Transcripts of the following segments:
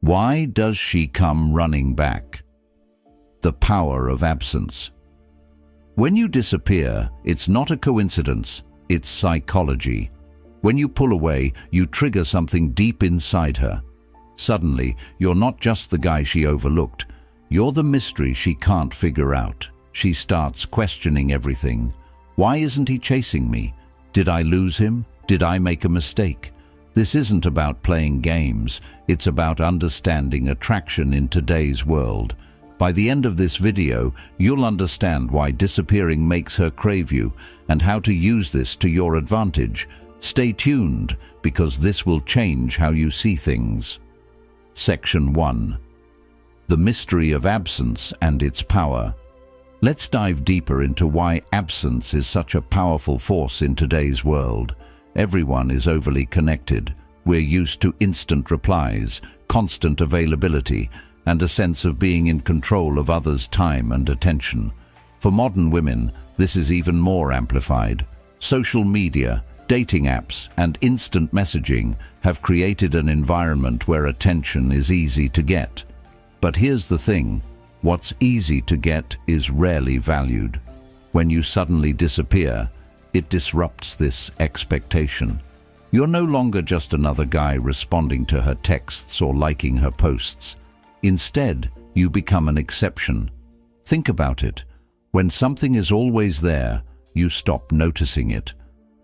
Why does she come running back? The power of absence. When you disappear, it's not a coincidence, it's psychology. When you pull away, you trigger something deep inside her. Suddenly, you're not just the guy she overlooked, you're the mystery she can't figure out. She starts questioning everything. Why isn't he chasing me? Did I lose him? Did I make a mistake? This isn't about playing games, it's about understanding attraction in today's world. By the end of this video, you'll understand why disappearing makes her crave you and how to use this to your advantage. Stay tuned, because this will change how you see things. Section 1. The mystery of absence and its power. Let's dive deeper into why absence is such a powerful force in today's world. Everyone is overly connected. We're used to instant replies, constant availability, and a sense of being in control of others' time and attention. For modern women, this is even more amplified. Social media, dating apps, and instant messaging have created an environment where attention is easy to get. But here's the thing, what's easy to get is rarely valued. When you suddenly disappear, it disrupts this expectation. You're no longer just another guy responding to her texts or liking her posts. Instead, you become an exception. Think about it. When something is always there, you stop noticing it.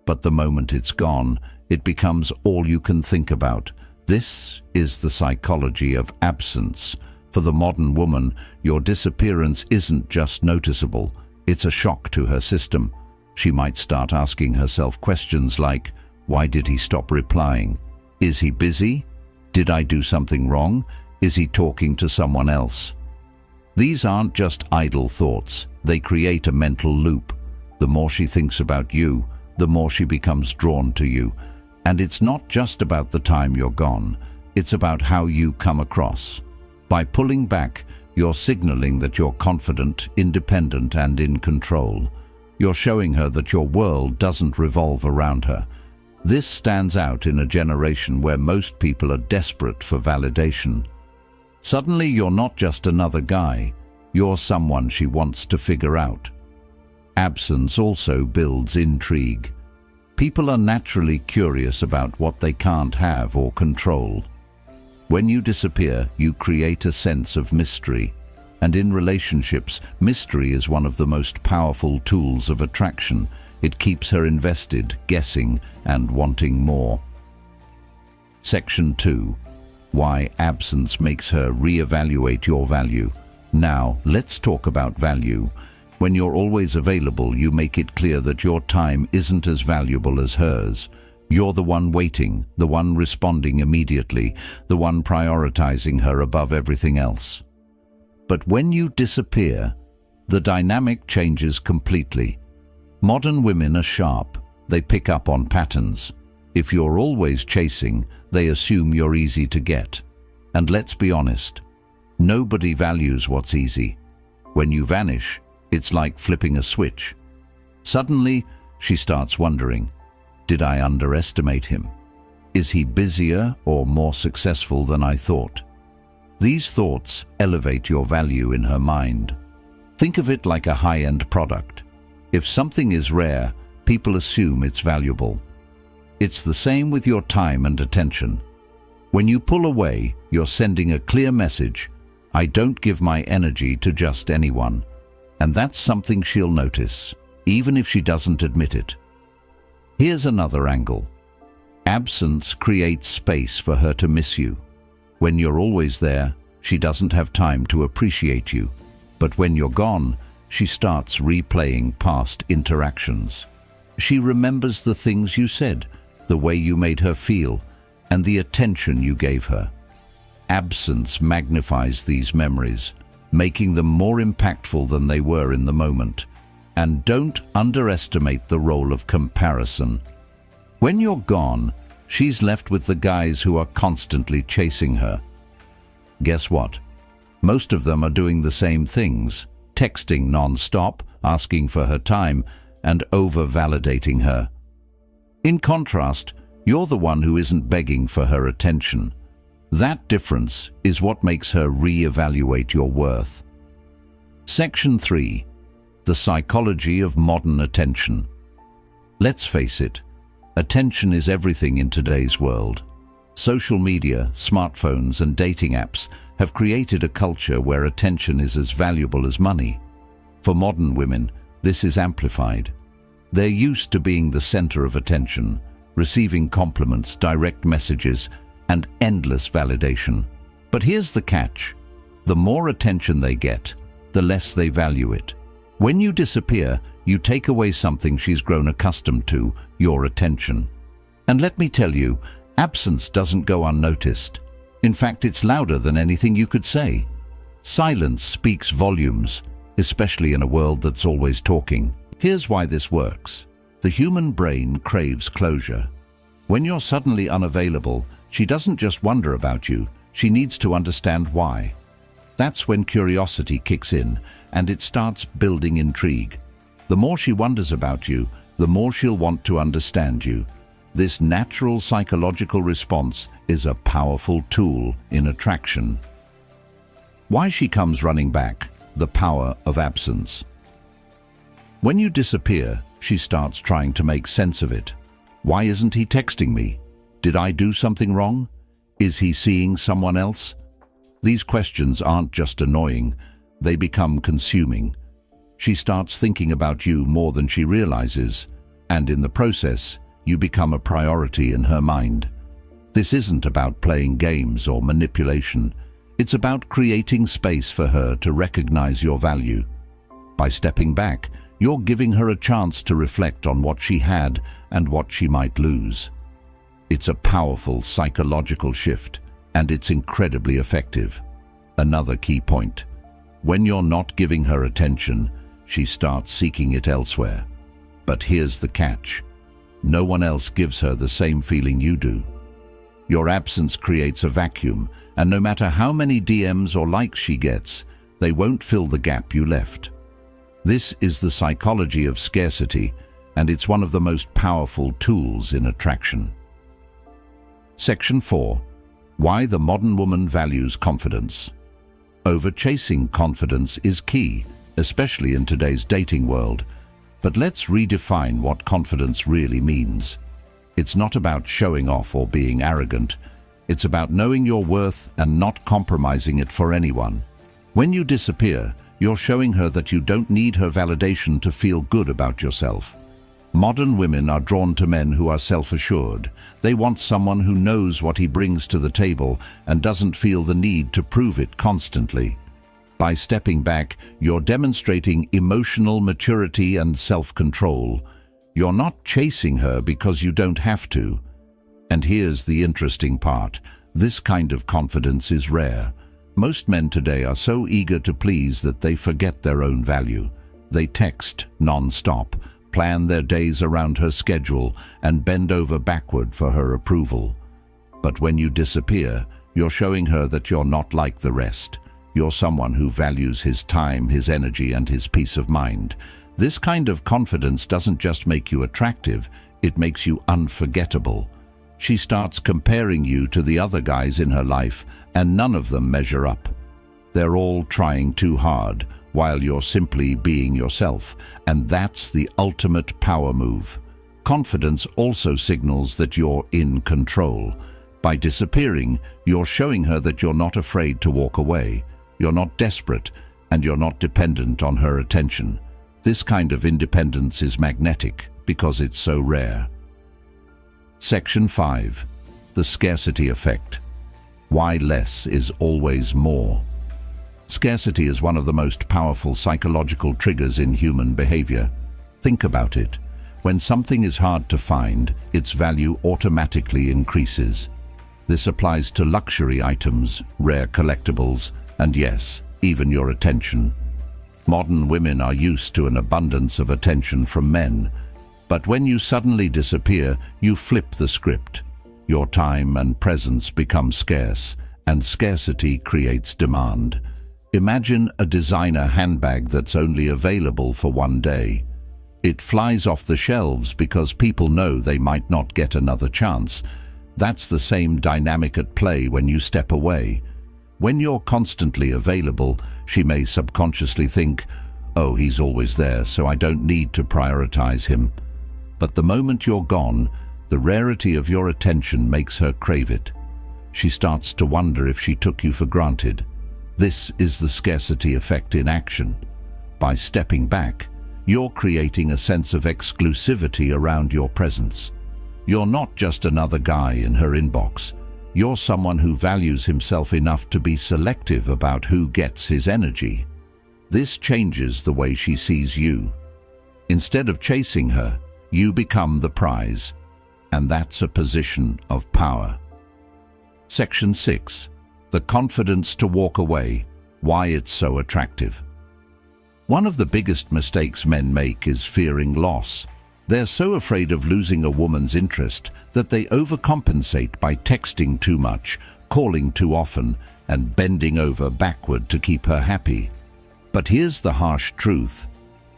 But the moment it's gone, it becomes all you can think about. This is the psychology of absence. For the modern woman, your disappearance isn't just noticeable, it's a shock to her system. She might start asking herself questions like, why did he stop replying? Is he busy? Did I do something wrong? Is he talking to someone else? These aren't just idle thoughts, they create a mental loop. The more she thinks about you, the more she becomes drawn to you. And it's not just about the time you're gone, it's about how you come across. By pulling back, you're signaling that you're confident, independent, and in control. You're showing her that your world doesn't revolve around her. This stands out in a generation where most people are desperate for validation. Suddenly, you're not just another guy, you're someone she wants to figure out. Absence also builds intrigue. People are naturally curious about what they can't have or control. When you disappear, you create a sense of mystery. And in relationships, mystery is one of the most powerful tools of attraction. It keeps her invested, guessing, and wanting more. Section 2. Why absence makes her reevaluate your value. Now, let's talk about value. When you're always available, you make it clear that your time isn't as valuable as hers. You're the one waiting, the one responding immediately, the one prioritizing her above everything else. But when you disappear, the dynamic changes completely. Modern women are sharp. They pick up on patterns. If you're always chasing, they assume you're easy to get. And let's be honest, nobody values what's easy. When you vanish, it's like flipping a switch. Suddenly, she starts wondering, did I underestimate him? Is he busier or more successful than I thought? These thoughts elevate your value in her mind. Think of it like a high-end product. If something is rare, people assume it's valuable. It's the same with your time and attention. When you pull away, you're sending a clear message. I don't give my energy to just anyone. And that's something she'll notice, even if she doesn't admit it. Here's another angle. Absence creates space for her to miss you. When you're always there, she doesn't have time to appreciate you. But when you're gone, she starts replaying past interactions. She remembers the things you said, the way you made her feel, and the attention you gave her. Absence magnifies these memories, making them more impactful than they were in the moment. And don't underestimate the role of comparison. When you're gone, she's left with the guys who are constantly chasing her. Guess what? Most of them are doing the same things, texting non-stop, asking for her time, and over-validating her. In contrast, you're the one who isn't begging for her attention. That difference is what makes her re-evaluate your worth. Section 3. The psychology of modern attention. Let's face it, attention is everything in today's world. Social media, smartphones, and dating apps have created a culture where attention is as valuable as money. For modern women, this is amplified. They're used to being the center of attention, receiving compliments, direct messages, and endless validation. But here's the catch. The more attention they get, the less they value it. When you disappear, you take away something she's grown accustomed to, your attention. And let me tell you, absence doesn't go unnoticed. In fact, it's louder than anything you could say. Silence speaks volumes, especially in a world that's always talking. Here's why this works. The human brain craves closure. When you're suddenly unavailable, she doesn't just wonder about you, she needs to understand why. That's when curiosity kicks in, and it starts building intrigue. The more she wonders about you, the more she'll want to understand you. This natural psychological response is a powerful tool in attraction. Why she comes running back, the power of absence. When you disappear, she starts trying to make sense of it. Why isn't he texting me? Did I do something wrong? Is he seeing someone else? These questions aren't just annoying, they become consuming. She starts thinking about you more than she realizes, and in the process, you become a priority in her mind. This isn't about playing games or manipulation. It's about creating space for her to recognize your value. By stepping back, you're giving her a chance to reflect on what she had and what she might lose. It's a powerful psychological shift, and it's incredibly effective. Another key point. When you're not giving her attention, she starts seeking it elsewhere. But here's the catch. No one else gives her the same feeling you do. Your absence creates a vacuum, and no matter how many DMs or likes she gets, they won't fill the gap you left. This is the psychology of scarcity, and it's one of the most powerful tools in attraction. Section 4. Why the modern woman values confidence. Over-chasing confidence is key, especially in today's dating world. But let's redefine what confidence really means. It's not about showing off or being arrogant. It's about knowing your worth and not compromising it for anyone. When you disappear, you're showing her that you don't need her validation to feel good about yourself. Modern women are drawn to men who are self-assured. They want someone who knows what he brings to the table and doesn't feel the need to prove it constantly. By stepping back, you're demonstrating emotional maturity and self-control. You're not chasing her because you don't have to. And here's the interesting part. This kind of confidence is rare. Most men today are so eager to please that they forget their own value. They text non-stop, plan their days around her schedule, and bend over backward for her approval. But when you disappear, you're showing her that you're not like the rest. You're someone who values his time, his energy, and his peace of mind. This kind of confidence doesn't just make you attractive, it makes you unforgettable. She starts comparing you to the other guys in her life, and none of them measure up. They're all trying too hard, while you're simply being yourself, and that's the ultimate power move. Confidence also signals that you're in control. By disappearing, you're showing her that you're not afraid to walk away. You're not desperate, and you're not dependent on her attention. This kind of independence is magnetic because it's so rare. Section 5. The scarcity effect. Why less is always more. Scarcity is one of the most powerful psychological triggers in human behavior. Think about it. When something is hard to find, its value automatically increases. This applies to luxury items, rare collectibles, and yes, even your attention. Modern women are used to an abundance of attention from men, but when you suddenly disappear, you flip the script. Your time and presence become scarce, and scarcity creates demand. Imagine a designer handbag that's only available for one day. It flies off the shelves because people know they might not get another chance. That's the same dynamic at play when you step away. When you're constantly available, she may subconsciously think, "Oh, he's always there, so I don't need to prioritize him." But the moment you're gone, the rarity of your attention makes her crave it. She starts to wonder if she took you for granted. This is the scarcity effect in action. By stepping back, you're creating a sense of exclusivity around your presence. You're not just another guy in her inbox. You're someone who values himself enough to be selective about who gets his energy. This changes the way she sees you. Instead of chasing her, you become the prize, and that's a position of power. Section 6. The confidence to walk away, why it's so attractive. One of the biggest mistakes men make is fearing loss. They're so afraid of losing a woman's interest that they overcompensate by texting too much, calling too often, and bending over backward to keep her happy. But here's the harsh truth.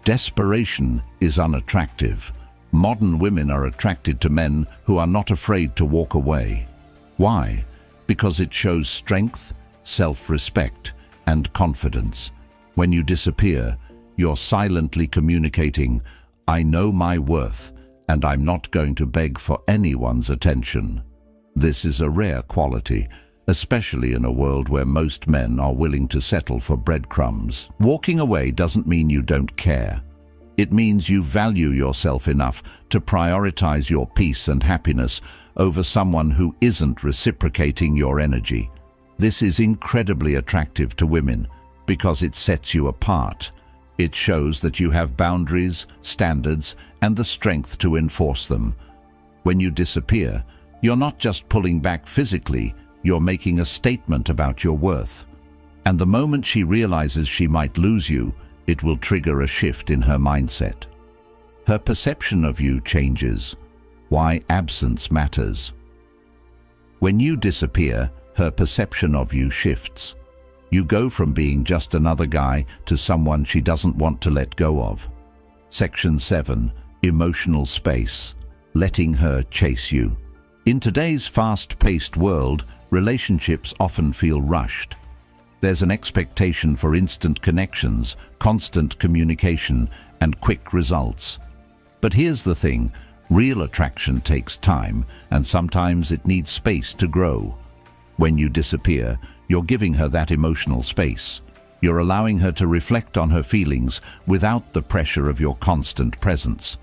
Desperation is unattractive. Modern women are attracted to men who are not afraid to walk away. Why? Because it shows strength, self-respect, and confidence. When you disappear, you're silently communicating, "I know my worth, and I'm not going to beg for anyone's attention." This is a rare quality, especially in a world where most men are willing to settle for breadcrumbs. Walking away doesn't mean you don't care. It means you value yourself enough to prioritize your peace and happiness over someone who isn't reciprocating your energy. This is incredibly attractive to women because it sets you apart. It shows that you have boundaries, standards, and the strength to enforce them. When you disappear, you're not just pulling back physically, you're making a statement about your worth. And the moment she realizes she might lose you, it will trigger a shift in her mindset. Her perception of you changes. Why absence matters. When you disappear, her perception of you shifts. You go from being just another guy to someone she doesn't want to let go of. Section 7. Emotional space. Letting her chase you. In today's fast-paced world, relationships often feel rushed. There's an expectation for instant connections, constant communication, and quick results. But here's the thing, real attraction takes time, and sometimes it needs space to grow. When you disappear, you're giving her that emotional space. You're allowing her to reflect on her feelings without the pressure of your constant presence.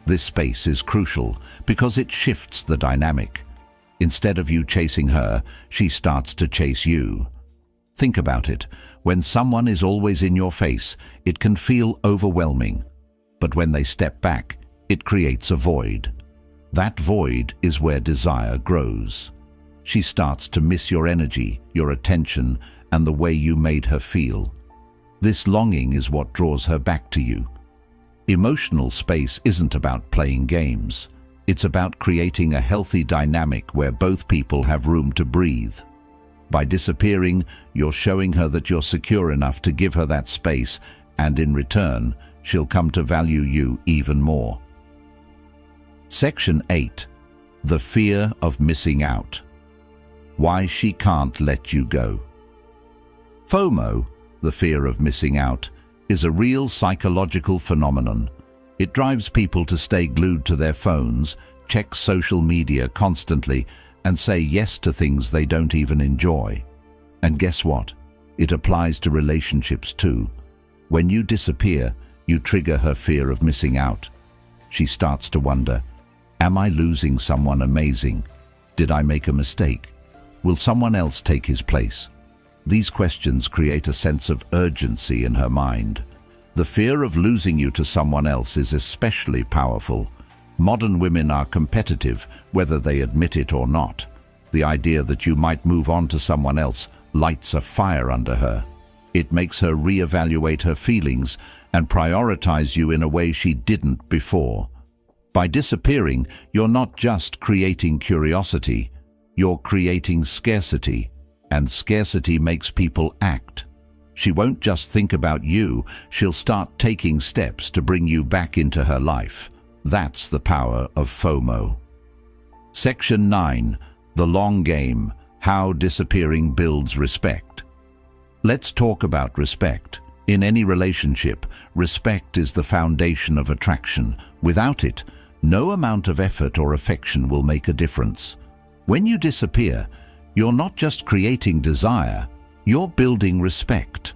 This space is crucial because it shifts the dynamic. Instead of you chasing her, she starts to chase you. Think about it. When someone is always in your face, it can feel overwhelming. But when they step back, it creates a void. That void is where desire grows. She starts to miss your energy, your attention, and the way you made her feel. This longing is what draws her back to you. Emotional space isn't about playing games. It's about creating a healthy dynamic where both people have room to breathe. By disappearing, you're showing her that you're secure enough to give her that space, and in return, she'll come to value you even more. Section 8. The fear of missing out. Why she can't let you go. FOMO, the fear of missing out, is a real psychological phenomenon. It drives people to stay glued to their phones, check social media constantly, and say yes to things they don't even enjoy. And guess what? It applies to relationships too. When you disappear, you trigger her fear of missing out. She starts to wonder, am I losing someone amazing? Did I make a mistake? Will someone else take his place? These questions create a sense of urgency in her mind. The fear of losing you to someone else is especially powerful. Modern women are competitive, whether they admit it or not. The idea that you might move on to someone else lights a fire under her. It makes her reevaluate her feelings and prioritize you in a way she didn't before. By disappearing, you're not just creating curiosity, you're creating scarcity, and scarcity makes people act. She won't just think about you, she'll start taking steps to bring you back into her life. That's the power of FOMO. Section 9. The long game, how disappearing builds respect. Let's talk about respect. In any relationship, respect is the foundation of attraction. Without it, no amount of effort or affection will make a difference. When you disappear, you're not just creating desire, you're building respect.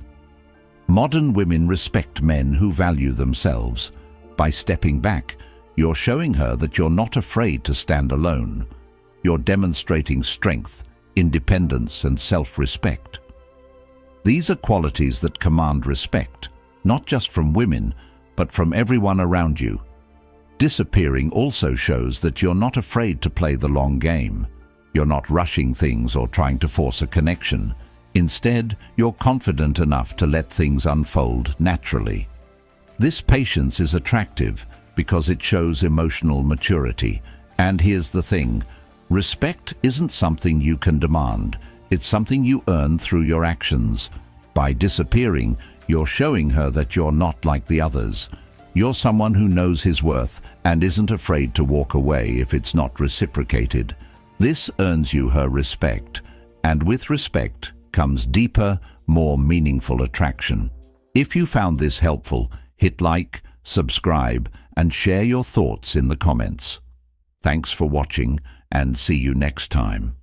Modern women respect men who value themselves. By stepping back, you're showing her that you're not afraid to stand alone. You're demonstrating strength, independence, and self-respect. These are qualities that command respect, not just from women, but from everyone around you. Disappearing also shows that you're not afraid to play the long game. You're not rushing things or trying to force a connection. Instead, you're confident enough to let things unfold naturally. This patience is attractive because it shows emotional maturity. And here's the thing, respect isn't something you can demand. It's something you earn through your actions. By disappearing, you're showing her that you're not like the others. You're someone who knows his worth and isn't afraid to walk away if it's not reciprocated. This earns you her respect, and with respect comes deeper, more meaningful attraction. If you found this helpful, hit like, subscribe, and share your thoughts in the comments. Thanks for watching, and see you next time.